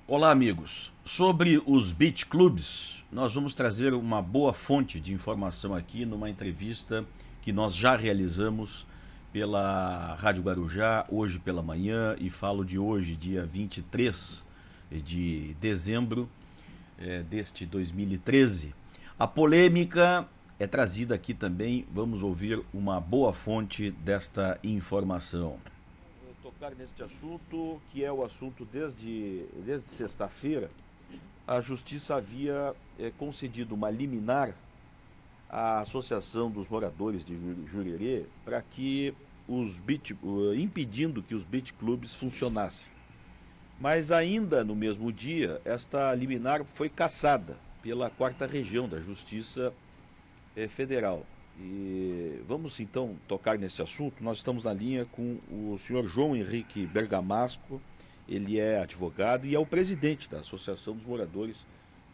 Olá, amigos. Sobre os beach clubs, nós vamos trazer uma boa fonte de informação aqui numa entrevista que nós já realizamos pela Rádio Guarujá hoje pela manhã e falo de hoje, dia 23 de dezembro deste 2013. A polêmica é trazida aqui também, vamos ouvir uma boa fonte desta informação. Tocar neste assunto, que é o assunto desde sexta-feira, a Justiça havia concedido uma liminar à Associação dos Moradores de Jurerê para que impedindo que os beach clubs funcionassem. Mas ainda no mesmo dia, esta liminar foi cassada pela 4ª Região da Justiça Federal. E vamos então tocar nesse assunto. Nós estamos na linha com o senhor João Henrique Bergamasco, ele é advogado e é o presidente da Associação dos Moradores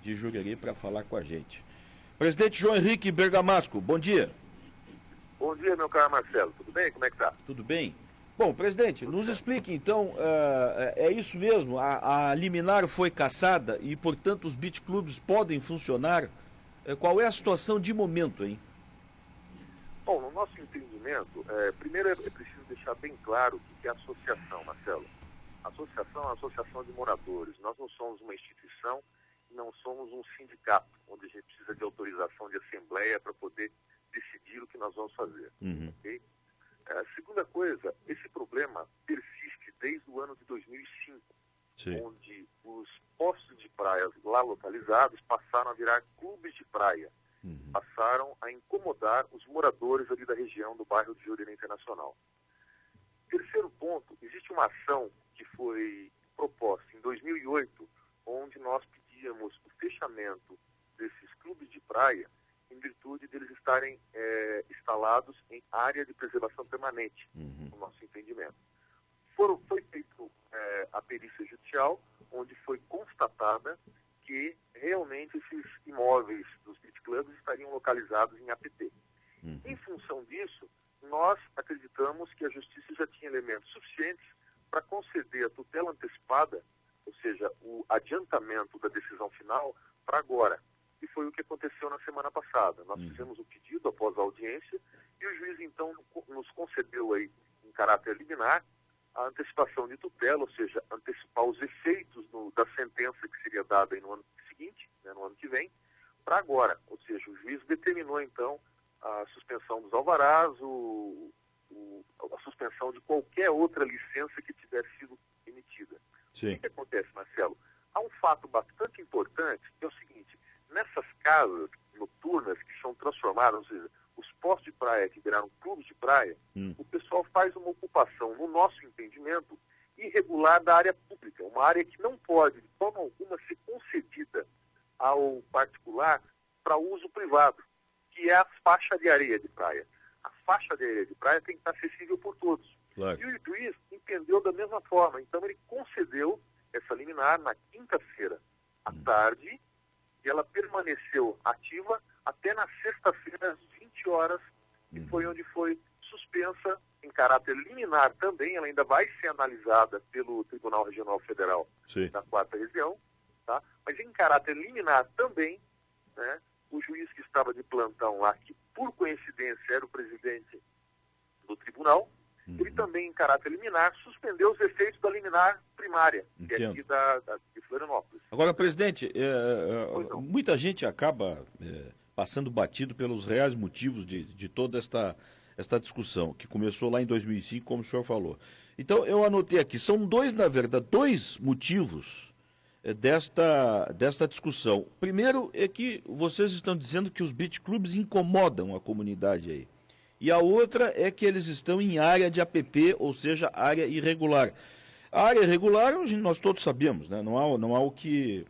de Jurerê para falar com a gente. Presidente João Henrique Bergamasco, bom dia. Bom dia, meu caro Marcelo, tudo bem? Como é que tá? Tudo bem? Bom, presidente, nos explique então, é isso mesmo, a liminar foi cassada e portanto os beach clubs podem funcionar. Qual é a situação de momento, hein? Bom, no nosso entendimento, primeiro é preciso deixar bem claro o que é a associação, Marcelo. A associação é uma associação de moradores. Nós não somos uma instituição, não somos um sindicato, onde a gente precisa de autorização de assembleia para poder decidir o que nós vamos fazer. Okay? Segunda coisa, esse problema persiste desde o ano de 2005, Sim. onde os postos de praia lá localizados passaram a virar clubes de praia. Passaram a incomodar os moradores ali da região do bairro de Jurerê Internacional. Terceiro ponto, existe uma ação que foi proposta em 2008, onde nós pedíamos o fechamento desses clubes de praia em virtude deles estarem instalados em área de preservação permanente, no nosso entendimento. Foi feita a perícia judicial, onde foi constatada que realmente esses imóveis dos beach clubs estariam localizados em APT. Em função disso, nós acreditamos que a Justiça já tinha elementos suficientes para conceder a tutela antecipada, ou seja, o adiantamento da decisão final para agora. E foi o que aconteceu na semana passada. Nós fizemos o pedido após a audiência e o juiz então nos concedeu aí, em caráter liminar, a antecipação de tutela, ou seja, antecipar os efeitos da sentença que seria dada aí no ano seguinte, né, no ano que vem, para agora. Ou seja, o juiz determinou então a suspensão dos alvarás, a suspensão de qualquer outra licença que tivesse sido emitida. Sim. O que acontece, Marcelo? Há um fato bastante importante, que é o seguinte: nessas casas noturnas que são transformadas, ou seja, os postos de praia que viraram clubes de praia, o pessoal faz uma ocupação, no nosso entendimento, irregular da área pública, uma área que não pode, de forma alguma, ser concedida ao particular para uso privado, que é a faixa de areia de praia. A faixa de areia de praia tem que estar acessível por todos. Claro. E o juiz entendeu da mesma forma, então ele concedeu essa liminar na quinta-feira à tarde, e ela permaneceu ativa até na sexta-feira, às 20 horas, que foi onde foi suspensa em caráter liminar também. Ela ainda vai ser analisada pelo Tribunal Regional Federal da 4ª Região, tá? Mas em caráter liminar também, né, o juiz que estava de plantão lá, que por coincidência era o presidente do tribunal, ele também em caráter liminar suspendeu os efeitos da liminar primária, que é aqui de Florianópolis. Agora, presidente, muita gente acaba passando batido pelos reais motivos de toda esta discussão, que começou lá em 2005, como o senhor falou. Então, eu anotei aqui, são na verdade, dois motivos desta discussão. Primeiro é que vocês estão dizendo que os beach clubs incomodam a comunidade aí. E a outra é que eles estão em área de APP, ou seja, área irregular. A área irregular, nós todos sabemos, né? Não há o que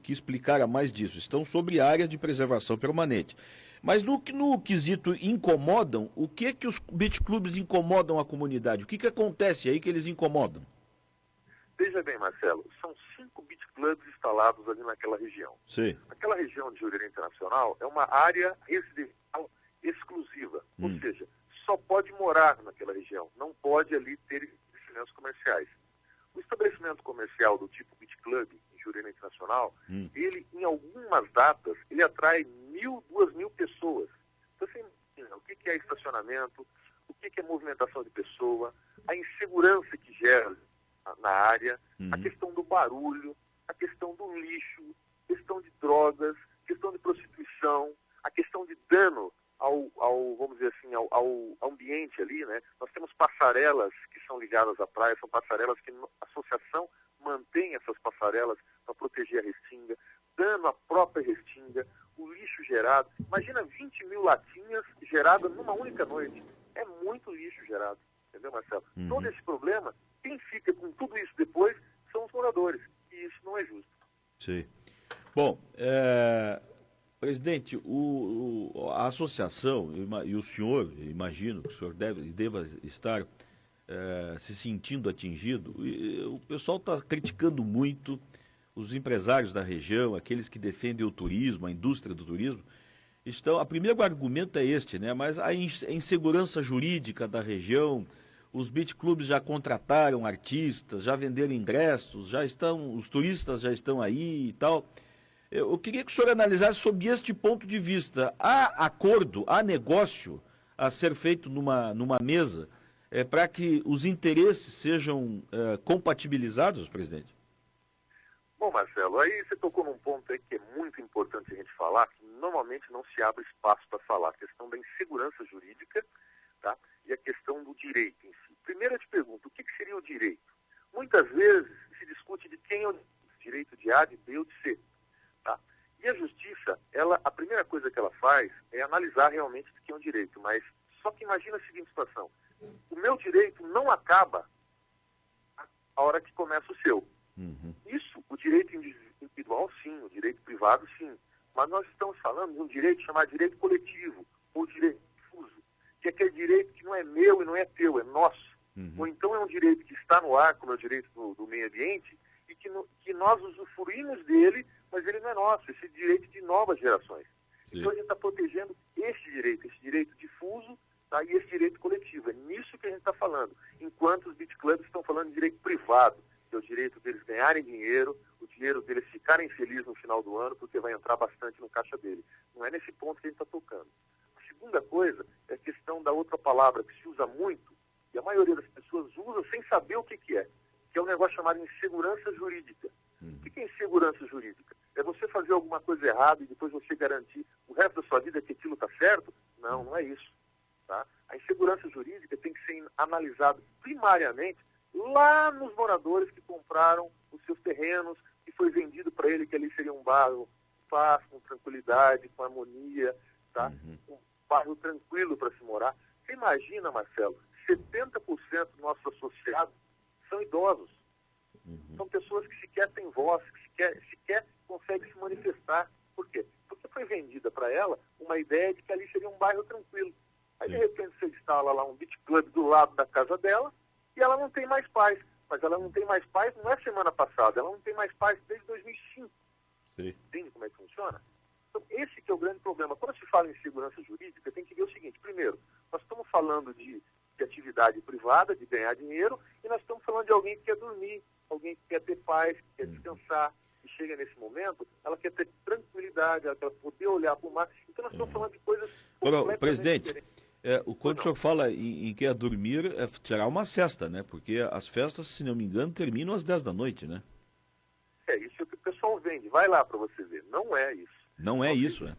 explicar a mais disso. Estão sobre área de preservação permanente. Mas no quesito incomodam, o que os beach clubs incomodam a comunidade? O que acontece aí que eles incomodam? Veja bem, Marcelo, são 5 beach clubs instalados ali naquela região. Sim. Aquela região de Jurerê Internacional é uma área residencial exclusiva, ou seja, só pode morar naquela região, não pode ali ter estabelecimentos comerciais. O estabelecimento comercial do tipo Beach Club, em Jurerê Internacional, ele, em algumas datas, ele atrai 1.000, 2.000 pessoas. Então, você imagina o que é estacionamento, o que é movimentação de pessoa, a insegurança que gera na área, a questão do barulho, a questão do lixo, questão de drogas, questão de prostituição, a questão de dano vamos dizer assim, ao ambiente ali, né? Nós temos passarelas que são ligadas à praia, são passarelas que a associação mantém essas passarelas para proteger a restinga, dano à própria restinga, o lixo gerado. Imagina 20.000 latinhas geradas numa única noite. É muito lixo gerado, entendeu, Marcelo? Todo esse problema, quem fica com tudo isso depois são os moradores, e isso não é justo. Sim. Bom, presidente, a associação, e o senhor, imagino que o senhor deva estar se sentindo atingido, o pessoal está criticando muito os empresários da região, aqueles que defendem o turismo, a indústria do turismo. O primeiro argumento é este, né? Mas a insegurança jurídica da região, os beach clubs já contrataram artistas, já venderam ingressos, os turistas já estão aí e tal. Eu queria que o senhor analisasse sob este ponto de vista. Há acordo, há negócio a ser feito numa mesa para que os interesses sejam compatibilizados, presidente? Bom, Marcelo, aí você tocou num ponto aí que é muito importante a gente falar, que normalmente não se abre espaço para falar, a questão da insegurança jurídica, tá? E a questão do direito em si. Primeiro eu te pergunto, o que seria o direito? Muitas vezes se discute de quem é o direito de A, de B ou de C. Tá? E a justiça, a primeira coisa que ela faz é analisar realmente de quem é o direito, mas só que imagina a seguinte situação, o meu direito não acaba a hora que começa o seu. Isso, o direito individual sim, o direito privado sim, mas nós estamos falando de um direito chamado direito coletivo, ou direito difuso, que é aquele direito que não é meu e não é teu, é nosso. Ou então é um direito que está no ar, como é o direito do meio ambiente, e que nós usufruímos dele, mas ele não é nosso, esse direito de novas gerações. Sim. Então a gente está protegendo esse direito difuso, tá, e esse direito coletivo. É nisso que a gente está falando. Enquanto os beach clubs estão falando de direito privado, que é o direito deles ganharem dinheiro, o dinheiro deles ficarem felizes no final do ano, porque vai entrar bastante no caixa dele. Não é nesse ponto que a gente está tocando. A segunda coisa é a questão da outra palavra que se usa muito, e a maioria das pessoas usa sem saber o que é, que é um negócio chamado insegurança jurídica. O que é insegurança jurídica? É você fazer alguma coisa errada e depois você garantir o resto da sua vida que aquilo está certo? Não, não é isso. Tá? A insegurança jurídica tem que ser analisada primariamente lá nos moradores que compraram os seus terrenos, que foi vendido para ele que ali seria um bairro paz, com tranquilidade, com harmonia, tá? Um bairro tranquilo para se morar. Você imagina, Marcelo, 70% dos nossos associados são idosos. São pessoas que sequer têm voz, que sequer conseguem se manifestar. Por quê? Porque foi vendida para ela uma ideia de que ali seria um bairro tranquilo. Aí, de repente, você instala lá um beach club do lado da casa dela e ela não tem mais paz. Mas ela não tem mais paz não é semana passada, ela não tem mais paz desde 2005. Sim. Entende como é que funciona? Então, esse que é o grande problema. Quando se fala em segurança jurídica, tem que ver o seguinte. Primeiro, nós estamos falando de atividade privada, de ganhar dinheiro, e nós estamos falando de alguém que quer dormir, alguém que quer ter paz, que quer descansar, e chega nesse momento, ela quer ter tranquilidade, ela quer poder olhar para o mar. Então nós estamos falando de coisas completamente presidente, diferentes. Quando o senhor fala em quer dormir, é tirar uma cesta, né? Porque as festas, se não me engano, terminam às 10 da noite, né? É isso que o pessoal vende. Vai lá para você ver. Não é isso. Não é isso, né?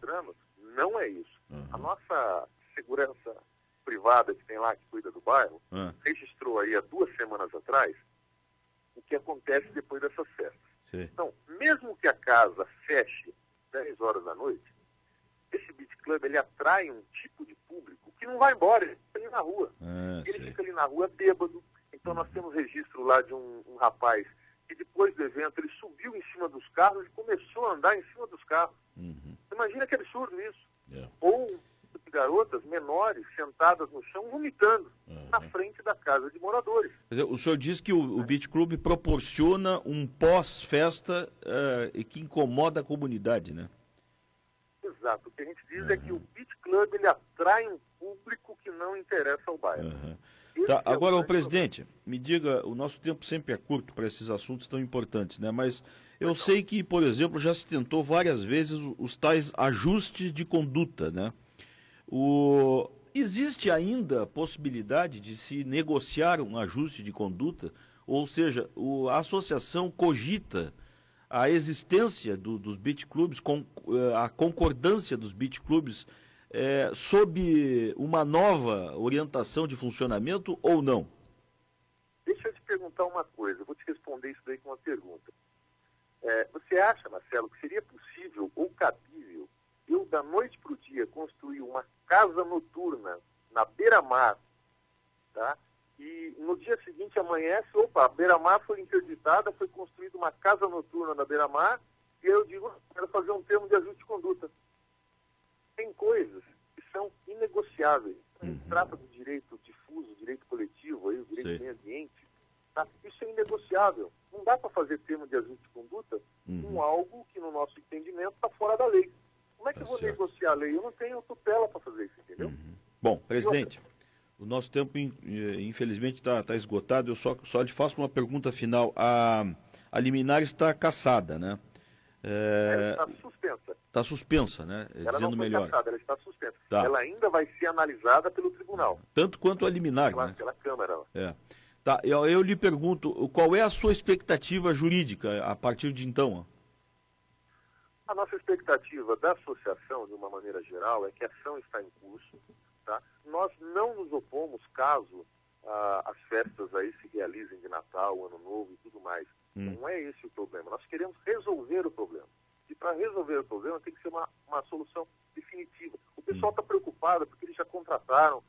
Não é isso. A nossa segurança privada que tem lá, que cuida do bairro, registrou aí há 2 semanas atrás o que acontece depois dessas festas. Sim. Então, mesmo que a casa feche 10 horas da noite, esse beach club, ele atrai um tipo de público que não vai embora, ele fica ali na rua. Ele fica ali na rua bêbado. Então nós temos registro lá de um rapaz que depois do evento ele subiu em cima dos carros e começou a andar em cima dos carros. Imagina que absurdo isso. Ou garotas menores sentadas no chão vomitando na frente da casa de moradores. O senhor diz que o Beach Club proporciona um pós-festa e que incomoda a comunidade, né? Exato. O que a gente diz é que o Beach Club ele atrai um público que não interessa ao bairro. Tá, agora, o presidente, me diga, o nosso tempo sempre é curto para esses assuntos tão importantes, né? Mas eu sei que, por exemplo, já se tentou várias vezes os tais ajustes de conduta, né? Existe ainda a possibilidade de se negociar um ajuste de conduta? Ou seja, a associação cogita a existência dos beach clubs, a concordância dos beach clubs sob uma nova orientação de funcionamento ou não? Deixa eu te perguntar uma coisa, eu vou te responder isso daí com uma pergunta. Você acha, Marcelo, que seria possível ou cabível eu, da noite para o dia, construir uma casa noturna na beira-mar, tá? E no dia seguinte amanhece, opa, a beira-mar foi interditada, foi construída uma casa noturna na beira-mar, e eu digo, quero fazer um termo de ajuste de conduta. Tem coisas que são inegociáveis. Se trata do direito difuso, direito coletivo, aí, o direito do meio ambiente, tá? Isso é inegociável. Não dá para fazer termo de ajuste de conduta com algo que, no nosso entendimento, está fora da lei. Como é que eu vou negociar a lei? Eu não tenho tutela para fazer isso, entendeu? Bom, presidente, o nosso tempo, infelizmente, está esgotado. Eu só lhe faço uma pergunta final. A liminar está cassada, né? Ela está suspensa. Está suspensa, né? Ela Dizendo não foi melhor. cassada, ela está suspensa. Tá. Ela ainda vai ser analisada pelo tribunal. Tanto quanto a liminar, né? Pela Câmara. Tá, eu lhe pergunto, qual é a sua expectativa jurídica a partir de então? A nossa expectativa da associação, de uma maneira geral, é que a ação está em curso. Tá? Nós não nos opomos caso as festas aí se realizem de Natal, Ano Novo e tudo mais. Não é esse o problema. Nós queremos resolver o problema. E para resolver o problema tem que ser uma solução definitiva. O pessoal está preocupado porque eles já contrataram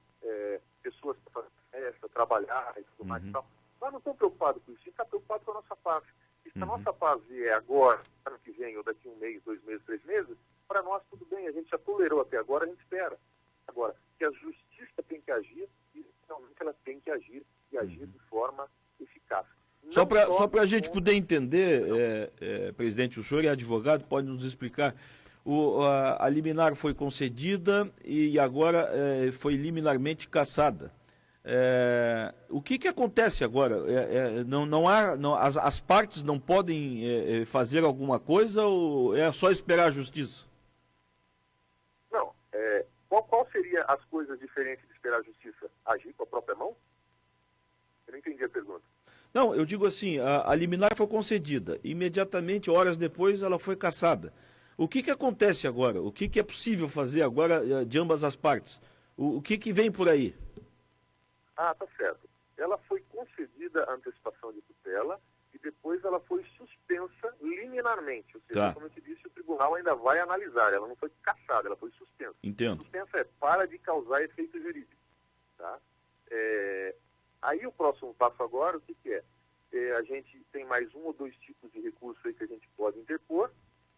pessoas para fazer festa, trabalhar e tudo mais e tal. Nós não estamos preocupados com isso, a gente está preocupado com a nossa paz. E se a nossa paz é agora, ano que vem, ou daqui 1 mês, 2 meses, 3 meses, para nós tudo bem, a gente já tolerou até agora, a gente espera. Agora, que a justiça tem que agir, e realmente ela tem que agir, e agir de forma eficaz. Só para a gente poder entender, presidente, o senhor é advogado, pode nos explicar. A liminar foi concedida e agora foi liminarmente cassada. O que acontece agora? As partes não podem fazer alguma coisa ou é só esperar a justiça? Não. Qual seria as coisas diferentes de esperar a justiça? Agir com a própria mão? Eu não entendi a pergunta. Não, eu digo assim, a liminar foi concedida. Imediatamente, horas depois, ela foi cassada. O que acontece agora? O que é possível fazer agora de ambas as partes? O que vem por aí? Tá certo. Ela foi concedida a antecipação de tutela e depois ela foi suspensa liminarmente. Ou seja, como eu te disse, o tribunal ainda vai analisar. Ela não foi cassada, ela foi suspensa. Entendo. Suspensa para de causar efeito jurídico. Tá? Aí o próximo passo agora, o que é? A gente tem mais 1 ou 2 tipos de recurso aí que a gente pode interpor,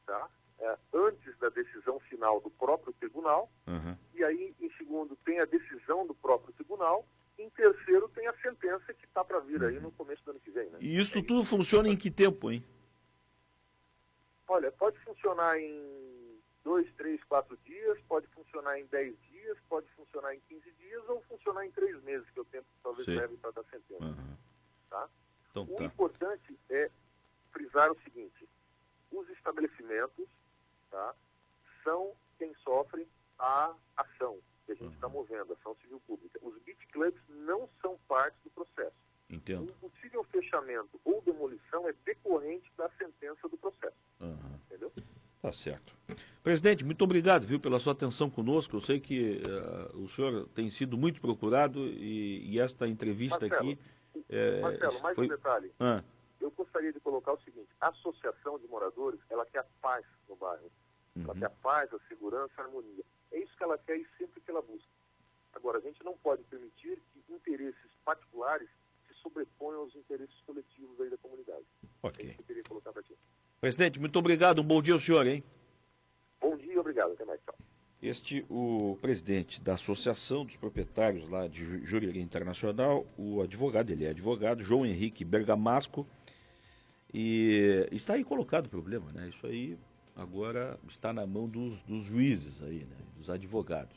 tá? Antes da decisão final do próprio tribunal, e aí, em segundo, tem a decisão do próprio tribunal, e em terceiro, tem a sentença que está para vir aí no começo do ano que vem. Né? E isso tudo funciona em que tempo, hein? Olha, pode funcionar em 2, 3, 4 dias, pode funcionar em 10 dias, pode funcionar em 15 dias ou funcionar em 3 meses, que é o tempo que talvez leve para dar sentença. Tá? Então, o importante é frisar o seguinte: os estabelecimentos, tá, são quem sofre a ação que a gente está movendo, a ação civil pública. Os beach clubs não são parte do processo. Entendo. Um possível fechamento ou demolição é decorrente da sentença do processo. Entendeu? Tá certo. Presidente, muito obrigado, viu, pela sua atenção conosco. Eu sei que o senhor tem sido muito procurado e esta entrevista Marcelo, aqui... Marcelo, mais um detalhe. Eu gostaria de colocar o seguinte: a associação de moradores, ela quer a paz no bairro. Ela quer a paz, a segurança, a harmonia. É isso que ela quer e sempre que ela busca. Agora, a gente não pode permitir que interesses particulares se sobreponham aos interesses coletivos aí da comunidade. Ok. É isso que eu queria colocar para ti. Presidente, muito obrigado. Um bom dia ao senhor, hein? Bom dia, obrigado. Até mais. Tchau. O presidente da Associação dos Proprietários lá de Jurerê Internacional, o advogado, ele é advogado, João Henrique Bergamasco, e está aí colocado o problema, né? Isso aí agora está na mão dos juízes aí, né? Dos advogados.